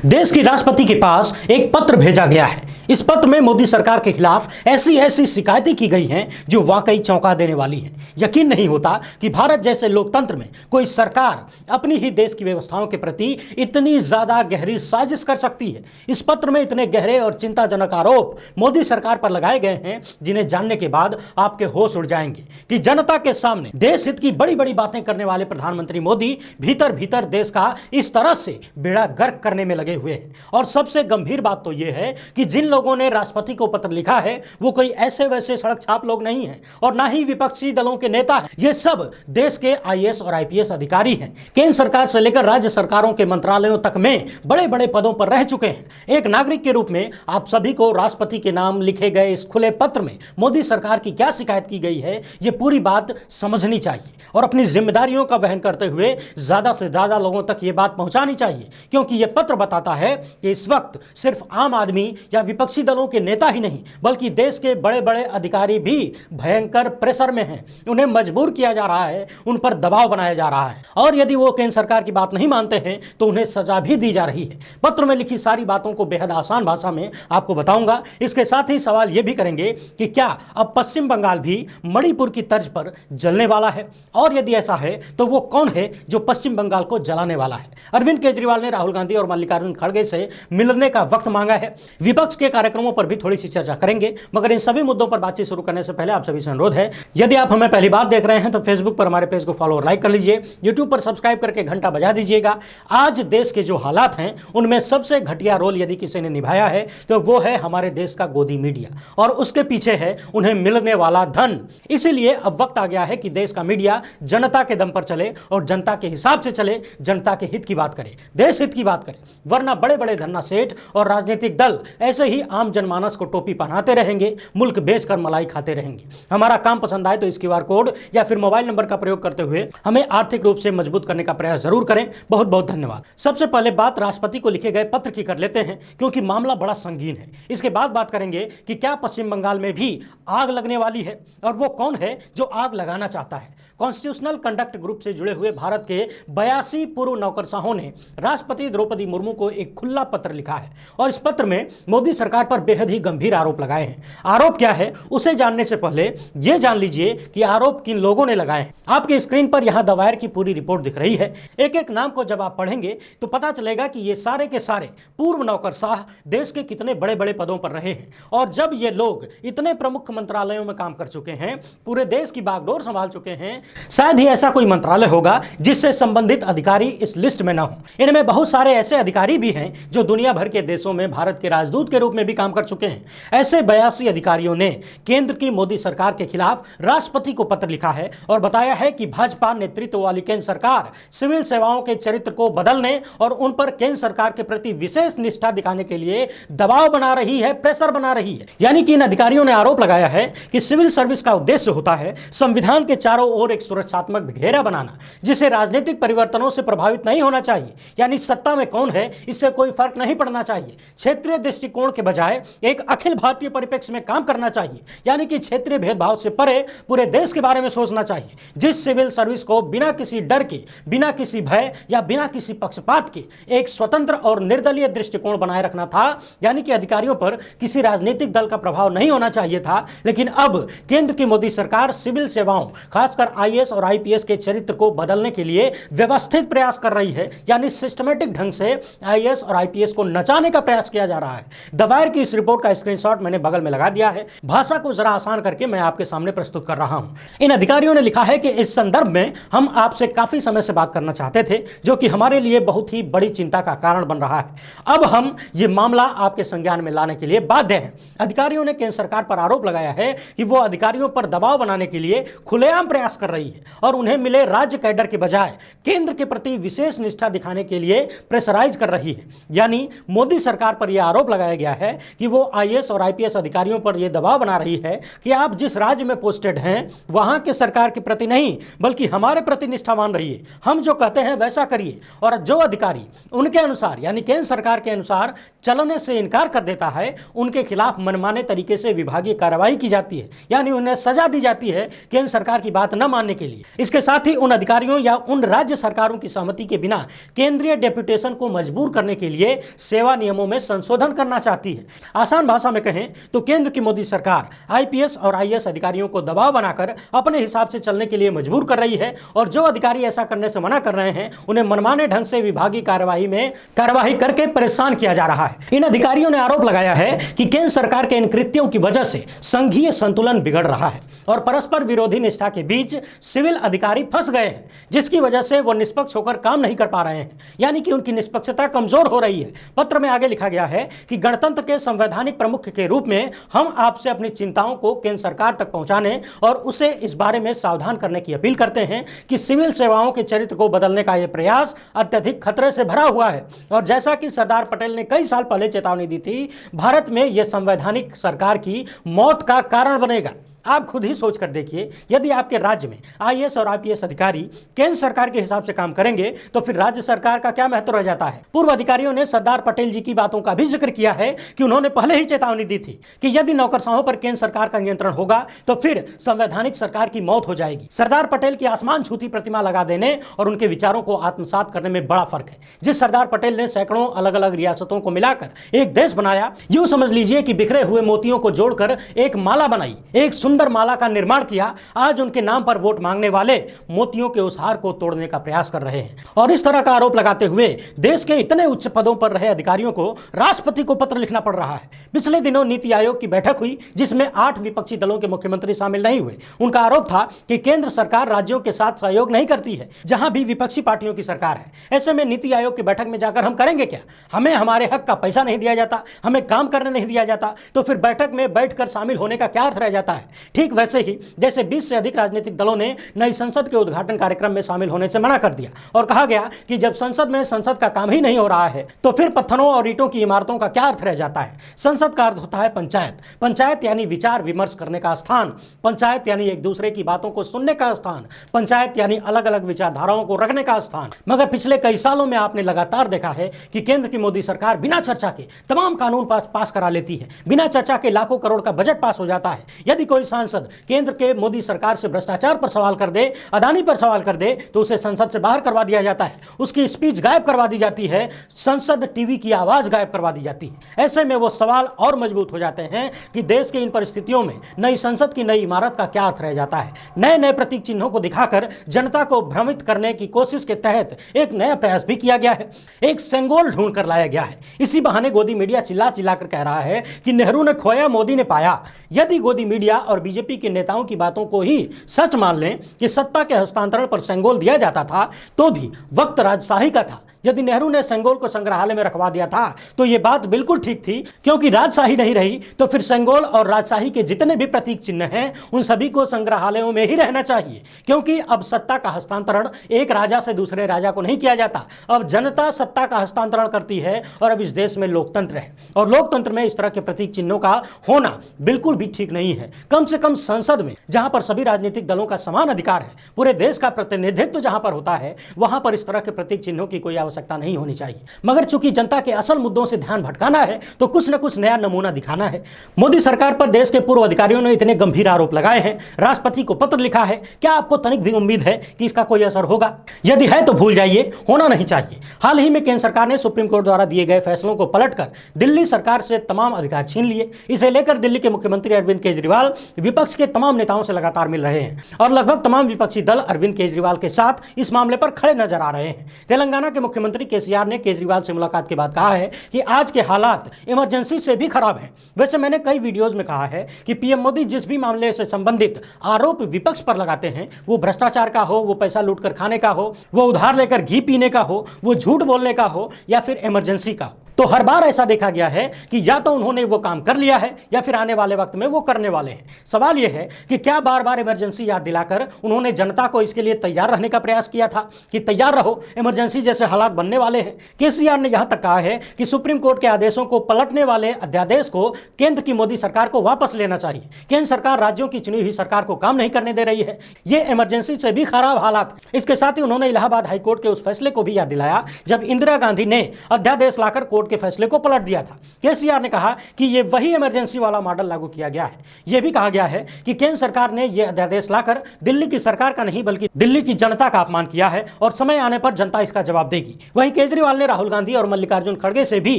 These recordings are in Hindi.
देश की राष्ट्रपति के पास एक पत्र भेजा गया है। इस पत्र में मोदी सरकार के खिलाफ ऐसी ऐसी शिकायतें की गई हैं जो वाकई चौंका देने वाली हैं। यकीन नहीं होता कि भारत जैसे लोकतंत्र में कोई सरकार अपनी ही देश की व्यवस्थाओं के प्रति इतनी ज्यादा गहरी साजिश कर सकती है। इस पत्र में इतने गहरे और चिंताजनक आरोप मोदी सरकार पर लगाए गए हैं जिन्हें जानने के बाद आपके होश उड़ जाएंगे कि जनता के सामने देश हित की बड़ी बड़ी बातें करने वाले प्रधानमंत्री मोदी भीतर भीतर देश का इस तरह से बेड़ा गर्क करने में लगे हुए हैं। और सबसे गंभीर बात तो यह है कि जिन लोगों ने राष्ट्रपति को पत्र लिखा है वो कोई ऐसे वैसे सड़क छाप लोग नहीं हैं और ना ही विपक्षी दलों के नेता हैं। ये सब देश के आईएएस और आईपीएस अधिकारी हैं। केंद्र सरकार से लेकर राज्य सरकारों के मंत्रालयों तक में बड़े बड़े पदों पर रह चुके हैं। एक नागरिक के रूप में आप सभी को राष्ट्रपति के नाम लिखे गए इस खुले पत्र में मोदी सरकार की क्या शिकायत की गई है ये पूरी बात समझनी चाहिए और अपनी जिम्मेदारियों का वहन करते हुए ज्यादा से ज्यादा लोगों तक ये बात पहुंचानी चाहिए, क्योंकि यह पत्र बताता है कि इस वक्त सिर्फ आम आदमी या विपक्षी दलों के नेता ही नहीं बल्कि देश के बड़े बड़े अधिकारी भी भयंकर प्रेशर में हैं। उन्हें मजबूर किया जा रहा है, उन पर दबाव बनाया जा रहा है और यदि वो केंद्र सरकार की बात नहीं मानते हैं तो उन्हें सजा भी दी जा रही है। पत्र में लिखी सारी बातों को बेहद आसान भाषा में आपको बताऊंगा। इसके साथ ही सवाल यह भी करेंगे कि क्या अब पश्चिम बंगाल भी मणिपुर की तर्ज पर जलने वाला है, और यदि ऐसा है तो वो कौन है जो पश्चिम बंगाल को जलाने वाला है। अरविंद केजरीवाल ने राहुल गांधी और मल्लिकार्जुन खड़गे से मिलने का वक्त मांगा है। विपक्ष के कार्यक्रमों पर भी थोड़ी सी चर्चा करेंगे, मगर इन सभी मुद्दों पर बातचीत शुरू करने से पहले आप सभी से अनुरोध है, यदि आप हमें पहली बार देख रहे हैं तो फेसबुक पर हमारे पेज को फॉलो और लाइक कर लीजिए, यूट्यूब पर सब्सक्राइब करके घंटा बजा दीजिएगा। आज देश के जो हालात हैं उनमें सबसे घटिया रोल यदि किसी ने निभाया है तो वो है हमारे देश का गोदी मीडिया, और उसके पीछे है उन्हें मिलने वाला धन। इसीलिए अब वक्त आ गया है कि देश का मीडिया जनता के दम पर चले और जनता के हिसाब से चले, जनता के हित की बात करे, देश हित की बात करे, वरना बड़े बड़े धन्ना सेठ और राजनीतिक दल ऐसे ही आम जनमानस को टोपी पहनाते रहेंगे, मुल्क बेचकर मलाई खाते रहेंगे। हमारा काम पसंद आए तो इस क्यूआर कोड या फिर मोबाइल नंबर का प्रयोग करते हुए हमें आर्थिक रूप से मजबूत करने का प्रयास जरूर करें। बहुत बहुत धन्यवाद। सबसे पहले बात राष्ट्रपति को लिखे गए पत्र की कर लेते हैं, क्योंकि मामला बड़ा संगीन है। इसके बाद बात करेंगे कि क्या पश्चिम बंगाल में भी आग लगने वाली है और वो कौन है जो आग लगाना चाहता है। कॉन्स्टिट्यूशनल कंडक्ट ग्रुप से जुड़े हुए भारत के 82 पूर्व नौकरशाहों ने राष्ट्रपति द्रौपदी मुर्मू को एक खुला पत्र लिखा है और इस पत्र में मोदी सरकार पर बेहद ही गंभीर आरोप लगाए हैं। आरोप क्या है उसे जानने से पहले यह जान लीजिए कि आरोप किन लोगों ने लगाए हैं। आपके स्क्रीन पर यहां दवायर की पूरी रिपोर्ट दिख रही है। एक एक नाम को जब आप पढ़ेंगे तो पता चलेगा कि ये सारे के सारे पूर्व नौकरशाह देश के कितने बड़े बड़े पदों पर रहे हैं, और जब ये लोग इतने प्रमुख मंत्रालयों में काम कर चुके हैं, पूरे देश की बागडोर संभाल चुके हैं, शायद ही ऐसा कोई मंत्रालय होगा जिससे संबंधित अधिकारी इस लिस्ट में ना हो। इनमें बहुत सारे ऐसे अधिकारी भी हैं जो दुनिया भर के देशों में भारत के राजदूत के रूप में भी काम कर चुके हैं। ऐसे 82 अधिकारियों ने केंद्र की मोदी सरकार के खिलाफ राष्ट्रपति को पत्र लिखा है और बताया है कि भाजपा नेतृत्व वाली केंद्र सरकार सिविल सेवाओं के चरित्र को बदलने और उन पर केंद्र सरकार के प्रति विशेष निष्ठा दिखाने के लिए दबाव बना रही है, प्रेशर बना रही है। यानी कि इन अधिकारियों ने आरोप लगाया है कि सिविल सर्विस का उद्देश्य होता है संविधान के चारों ओर एक सुरक्षात्मक घेरा बनाना, जिसे राजनीतिक परिवर्तनों से प्रभावित नहीं होना चाहिए। यानी सत्ता में कौन है इससे कोई फर्क नहीं पड़ना चाहिए। क्षेत्रीय दृष्टिकोण के बजाय एक अखिल भारतीय परिप्रेक्ष्य में काम करना चाहिए, यानी कि क्षेत्रीय भेदभाव से परे पूरे देश के बारे में सोचना चाहिए। जिस सिविल सर्विस को बिना किसी डर के, बिना किसी भय या बिना किसी पक्षपात के एक स्वतंत्र और निर्दलीय दृष्टिकोण बनाए रखना था, यानी कि अधिकारियों पर किसी राजनीतिक दल का प्रभाव नहीं होना चाहिए था। लेकिन अब केंद्र की मोदी सरकार सिविल सेवाओं, खासकर आईएएस और आईपीएस के चरित्र को बदलने के लिए व्यवस्थित प्रयास कर रही है, यानी सिस्टमैटिक ढंग से आईएएस और आईपीएस को नचाने का प्रयास किया जा रहा है। दवायर की इस रिपोर्ट का स्क्रीनशॉट मैंने बगल में लगा दिया है। भाषा को जरा आसान करके मैं आपके सामने प्रस्तुत कर रहा हूं। इन अधिकारियों ने लिखा है कि इस संदर्भ में हम आपसे काफी समय से बात करना चाहते थे, जो कि हमारे लिए बहुत ही बड़ी चिंता का कारण बन रहा है। अब हम ये मामला आपके संज्ञान में लाने के लिए बाध्य हैं। अधिकारियों ने केंद्र सरकार पर आरोप लगाया है कि वो अधिकारियों पर दबाव बनाने के लिए खुलेआम प्रयास कर रही है और उन्हें मिले राज्य कैडर के बजाय केंद्र के प्रति विशेष निष्ठा दिखाने के लिए प्रेशराइज कर रही है। यानी मोदी सरकार पर यह आरोप लगाया गया है है कि वो आईएएस और आईपीएस अधिकारियों पर यह दबाव बना रही है कि आप जिस राज्य में पोस्टेड हैं वहां के सरकार के प्रति नहीं बल्कि हमारे प्रति निष्ठावान रहिए, हम जो कहते हैं वैसा करिए। और जो अधिकारी उनके अनुसार यानी केंद्र सरकार के अनुसार चलने से इनकार कर देता है उनके खिलाफ मनमाने तरीके से विभागीय कार्रवाई की जाती है, यानी उन्हें सजा दी जाती है केंद्र सरकार की बात न मानने के लिए। इसके साथ ही उन अधिकारियों या उन राज्य सरकारों की सहमति के बिना केंद्रीय डेप्यूटेशन को मजबूर करने के लिए सेवा नियमों में संशोधन करना चाहती है। आसान भाषा में कहें तो केंद्र की मोदी सरकार आईपीएस और आईएएस अधिकारियों को दबाव बनाकर अपने हिसाब से चलने के लिए मजबूर कर रही है, और जो अधिकारी ऐसा करने से मना कर रहे हैं उन्हें मनमाने ढंग से विभागीय कार्यवाही करके परेशान किया जा रहा है। इन अधिकारियों ने आरोप लगाया है कि केंद्र सरकार के इन कृत्यों की वजह से संघीय संतुलन बिगड़ रहा है और परस्पर विरोधी निष्ठा के बीच सिविल अधिकारी फंस गए हैं, जिसकी वजह से वो निष्पक्ष होकर काम नहीं कर पा रहे हैं, यानी कि उनकी निष्पक्षता कमजोर हो रही है। पत्र में आगे लिखा गया है कि गणतंत्र के संवैधानिक प्रमुख के रूप में हम आपसे अपनी चिंताओं को केंद्र सरकार तक पहुंचाने और उसे इस बारे में सावधान करने की अपील करते हैं कि सिविल सेवाओं के चरित्र को बदलने का यह प्रयास अत्यधिक खतरे से भरा हुआ है। और जैसा कि सरदार पटेल ने कई साल पहले चेतावनी दी थी, भारत में यह संवैधानिक सरकार की मौत का कारण बनेगा। आप खुद ही सोच कर देखिए, यदि आपके राज्य में आईएएस और आईपीएस अधिकारी केंद्र सरकार के हिसाब से काम करेंगे तो फिर राज्य सरकार का क्या महत्व रह जाता है। पूर्व अधिकारियों ने सरदार पटेल जी की बातों का भी जिक्र किया है कि उन्होंने पहले ही चेतावनी दी थी कि यदि नौकरशाहों पर केंद्र सरकार का नियंत्रण होगा तो फिर संवैधानिक सरकार की मौत हो जाएगी। सरदार पटेल की आसमान छूती प्रतिमा लगा देने और उनके विचारों को आत्मसात करने में बड़ा फर्क है। जिस सरदार पटेल ने सैकड़ों अलग अलग रियासतों को मिलाकर एक देश बनाया, यूं समझ लीजिए कि बिखरे हुए मोतियों को जोड़कर एक माला बनाई, एक सुंदर माला का निर्माण किया, आज उनके नाम पर वोट मांगने वाले मोतियों के उस हार को तोड़ने का प्रयास कर रहे हैं। और इस तरह का आरोप लगाते हुए देश के इतने उच्च पदों पर रहे अधिकारियों को राष्ट्रपति को पत्र लिखना पड़ रहा है। पिछले दिनों नीति आयोग की बैठक हुई जिसमें 8 विपक्षी दलों के मुख्यमंत्री शामिल नहीं हुए। उनका आरोप था कि केंद्र सरकार राज्यों के साथ सहयोग नहीं करती है जहां भी विपक्षी पार्टियों की सरकार है। ऐसे में नीति आयोग की बैठक में जाकर हम करेंगे क्या? हमें हमारे हक का पैसा नहीं दिया जाता, हमें काम करने नहीं दिया जाता, तो फिर बैठक में बैठकर शामिल होने का क्या अर्थ रह जाता है? ठीक वैसे ही जैसे 20 से अधिक राजनीतिक दलों ने नई संसद के उद्घाटन कार्यक्रम में शामिल होने से मना कर दिया और कहा गया कि जब संसद में संसद का काम ही नहीं हो रहा है तो फिर पत्थरों और ईंटों की इमारतों का क्या अर्थ रह जाता है। संसद का अर्थ होता है पंचायत। पंचायत यानी विचार विमर्श करने का स्थान, पंचायत यानी एक दूसरे की बातों को सुनने का स्थान, पंचायत यानी अलग अलग विचारधाराओं को रखने का स्थान। मगर पिछले कई सालों में आपने लगातार देखा है कि केंद्र की मोदी सरकार बिना चर्चा के तमाम कानून पास करा लेती है, बिना चर्चा के लाखों करोड़ का बजट पास हो जाता है। यदि कोई सांसद केंद्र के मोदी सरकार से भ्रष्टाचार पर सवाल कर दे, अदानी पर सवाल कर दे, तो उसे संसद से बाहर करवा दिया जाता है, उसकी स्पीच गायब करवा दी जाती है, संसद टीवी की आवाज गायब करवा दी जाती है। ऐसे में वो सवाल और मजबूत हो जाते हैं कि देश के इन परिस्थितियों में नई संसद की नई इमारत का क्या अर्थ रह जाता है। नए नए प्रतीक चिन्हों को दिखाकर जनता को भ्रमित करने की कोशिश के तहत एक नया प्रयास भी किया गया है, एक सेंगोल ढूंढ कर लाया गया है। इसी बहाने गोदी मीडिया चिल्ला चिल्ला कर कह रहा है कि नेहरू ने खोया, मोदी ने पाया। यदि गोदी मीडिया और बीजेपी के नेताओं की बातों को ही सच मान लें कि सत्ता के हस्तांतरण पर सेंगोल दिया जाता था तो भी वक्त राजशाही का था। यदि नेहरू ने सेंगोल को संग्रहालय में रखवा दिया था तो यह बात बिल्कुल ठीक थी, क्योंकि राजशाही नहीं रही तो फिर सेंगोल और राजशाही के जितने भी प्रतीक चिन्ह हैं उन सभी को संग्रहालयों में ही रहना चाहिए, क्योंकि अब सत्ता का हस्तांतरण एक राजा से दूसरे राजा को नहीं किया जाता। अब जनता सत्ता का हस्तांतरण करती है और अब इस देश में लोकतंत्र है और लोकतंत्र में इस तरह के प्रतीक चिन्हों का होना बिल्कुल भी ठीक नहीं है। कम से कम संसद में, जहां पर सभी राजनीतिक दलों का समान अधिकार है, पूरे देश का प्रतिनिधित्व जहां पर होता है, वहां पर इस तरह के प्रतीक चिन्हों की कोई आवश्यकता नहीं होनी चाहिए। मगर चूंकि जनता के असल मुद्दों से ध्यान भटकाना है तो कुछ न कुछ नया नमूना दिखाना है। मोदी सरकार पर देश के पूर्व अधिकारियों ने इतने गंभीर आरोप लगाए हैं, राष्ट्रपति को पत्र लिखा है, क्या आपको तनिक भी उम्मीद है कि इसका कोई असर होगा? यदि है तो भूल जाइए, होना नहीं चाहिए। हाल ही में केंद्र सरकार ने सुप्रीम कोर्ट द्वारा दिए गए फैसलों को पलटकर दिल्ली सरकार से तमाम अधिकार छीन लिए। इसे लेकर दिल्ली के मुख्यमंत्री अरविंद केजरीवाल विपक्ष के तमाम नेताओं से लगातार मिल रहे हैं और लगभग तमाम विपक्षी दल अरविंद केजरीवाल के साथ इस मामले पर खड़े नजर आ रहे हैं। तेलंगाना के मुख्यमंत्री केसीआर ने केजरीवाल से मुलाकात के बाद कहा है कि आज के हालात इमरजेंसी से भी खराब हैं। वैसे मैंने कई वीडियोस में कहा है कि पीएम मोदी जिस भी मामले से संबंधित आरोप विपक्ष पर लगाते हैं, वो भ्रष्टाचार का हो, वो पैसा लूटकर खाने का हो, वो उधार लेकर घी पीने का हो, वो झूठ बोलने का हो या फिर इमरजेंसी का हो, तो हर बार ऐसा देखा गया है कि या तो उन्होंने वो काम कर लिया है या फिर आने वाले वक्त में वो करने वाले हैं। सवाल यह है कि क्या बार बार इमरजेंसी याद दिलाकर उन्होंने जनता को इसके लिए तैयार रहने का प्रयास किया था कि तैयार रहो, इमरजेंसी जैसे हालात बनने वाले हैं। केसीआर ने यहां तक कहा है कि सुप्रीम कोर्ट के आदेशों को पलटने वाले अध्यादेश को केंद्र की मोदी सरकार को वापस लेना चाहिए। केंद्र सरकार राज्यों की चुनी हुई सरकार को काम नहीं करने दे रही है, यह इमरजेंसी से भी खराब हालात। इसके साथ ही उन्होंने इलाहाबाद हाईकोर्ट के उस फैसले को भी याद दिलाया जब इंदिरा गांधी ने अध्यादेश लाकर कोर्ट के फैसले को पलट दिया था। केसीआर ने कहा कि यह वही इमरजेंसी वाला मॉडल लागू किया गया है। यह भी कहा गया है कि केंद्र सरकार ने यह अध्यादेश लाकर दिल्ली की सरकार का नहीं बल्कि दिल्ली की जनता का अपमान किया है और समय आने पर जनता इसका जवाब देगी। वहीं केजरीवाल ने राहुल गांधी और मल्लिकार्जुन खड़गे से भी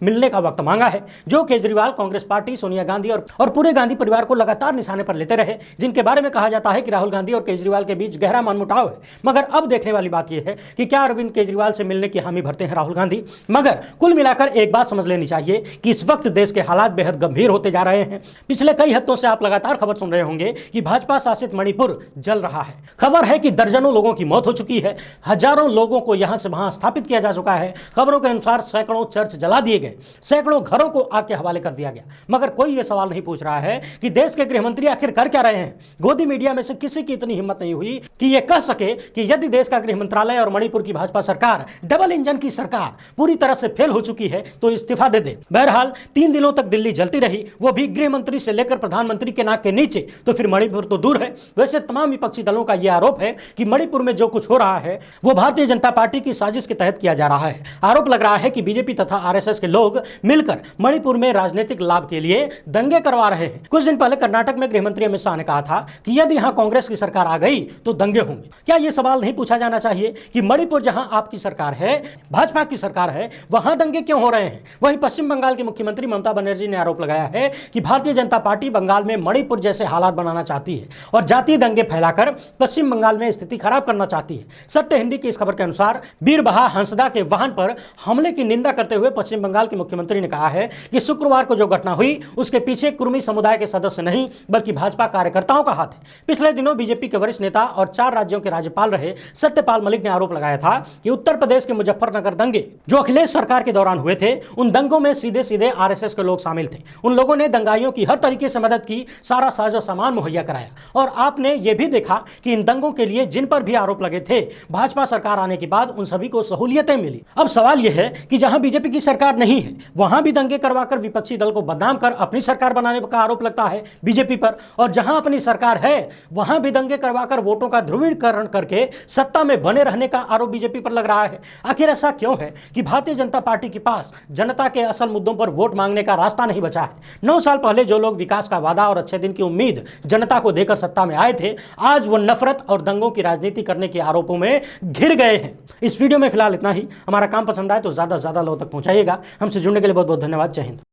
मिलने का वक्त मांगा है। जो केजरीवाल कांग्रेस पार्टी, सोनिया गांधी और पूरे गांधी परिवार को लगातार निशाने पर लेते रहे, जिनके बारे में कहा जाता है कि राहुल गांधी और केजरीवाल के बीच गहरा मनमुटाव है। मगर अब देखने वाली बात यह है कि क्या अरविंद केजरीवाल से मिलने की हामी भरते हैं राहुल गांधी। मगर कुल मिलाकर एक बात समझ लेनी चाहिए कि इस वक्त देश के हालात बेहद गंभीर होते जा रहे हैं। पिछले कई हफ्तों से आप लगातार खबर सुन रहे होंगे कि भाजपा शासित मणिपुर जल रहा है। खबर है कि दर्जनों लोगों की मौत हो चुकी है, हजारों लोगों को यहां से वहां स्थापित किया जा चुका है। खबरों के अनुसार सैकड़ों चर्च जला दिए गए, सैकड़ों घरों को आग के हवाले कर दिया गया। मगर कोई यह सवाल नहीं पूछ रहा है कि देश के गृहमंत्री आखिर कर क्या रहे हैं। गोदी मीडिया में से किसी की इतनी हिम्मत नहीं हुई कि यह कह सके कि यदि देश का गृह मंत्रालय और मणिपुर की भाजपा सरकार, डबल इंजन की सरकार पूरी तरह से फेल हो चुकी है तो इस्तीफा दे दे। बहरहाल 3 दिनों तक दिल्ली जलती रही, वो भी गृह मंत्री से लेकर प्रधानमंत्री के नाक के नीचे, तो फिर मणिपुर तो दूर है। वैसे तमाम विपक्षी दलों का यह आरोप है कि मणिपुर में जो कुछ हो रहा है वो भारतीय जनता पार्टी की साजिश के तहत किया जा रहा है। आरोप लग रहा है कि बीजेपी तथा आरएसएस के लोग मिलकर मणिपुर में राजनीतिक लाभ के लिए दंगे करवा रहे हैं। कुछ दिन पहले कर्नाटक में गृह मंत्री अमित शाह ने कहा था कि यदि यहां कांग्रेस की सरकार आ गई तो दंगे होंगे। क्या यह सवाल नहीं पूछा जाना चाहिए कि मणिपुर जहां आपकी सरकार है, भाजपा की सरकार है, वहां दंगे क्यों हो रहे हैं। वहीं पश्चिम बंगाल की मुख्यमंत्री ममता बनर्जी ने आरोप लगाया है कि भारतीय जनता पार्टी बंगाल में मणिपुर जैसे हालात बनाना चाहती है और जातीय दंगे फैलाकर पश्चिम बंगाल में स्थिति खराब करना चाहती है। सत्य हिंदी की इस खबर के अनुसार बीरबहा हंसदा के वाहन पर हमले की निंदा करते हुए पश्चिम बंगाल के मुख्यमंत्री ने कहा है कि शुक्रवार को जो घटना हुई उसके पीछे कुर्मी समुदाय के सदस्य नहीं बल्कि भाजपा कार्यकर्ताओं का हाथ है। पिछले दिनों बीजेपी के वरिष्ठ नेता और 4 राज्यों के राज्यपाल रहे सत्यपाल मलिक ने आरोप लगाया था कि उत्तर प्रदेश के मुजफ्फरनगर दंगे जो अखिलेश सरकार के दौरान हुए थे, उन दंगों में सीधे सीधे आरएसएस के लोग शामिल थे। उन लोगों ने दंगाइयों की हर तरीके से मदद की, सारा साजो सामान मुहैया कराया। और आपने यह भी देखा कि इन दंगों के लिए जिन पर भी आरोप लगे थे, भाजपा सरकार आने के बाद उन सभी को सहूलियतें मिली। अब सवाल यह है कि जहां बीजेपी की सरकार नहीं है वहां भी दंगे करवाकर विपक्षी दल को बदनाम कर अपनी सरकार बनाने का आरोप लगता है बीजेपी पर, और जहां अपनी सरकार है वहां भी दंगे करवाकर वोटों का ध्रुवीकरण करके सत्ता में बने रहने का आरोप बीजेपी पर लग रहा है। आखिर ऐसा क्यों है कि भारतीय जनता पार्टी के पास जनता के असल मुद्दों पर वोट मांगने का रास्ता नहीं बचा है। 9 साल पहले जो लोग विकास का वादा और अच्छे दिन की उम्मीद जनता को देकर सत्ता में आए थे, आज वो नफरत और दंगों की राजनीति करने के आरोपों में घिर गए हैं। इस वीडियो में फिलहाल इतना ही। हमारा काम पसंद आए तो ज्यादा से ज्यादा लोगों तक पहुंचाइएगा। हमसे जुड़ने के लिए बहुत बहुत धन्यवाद। जय हिंद।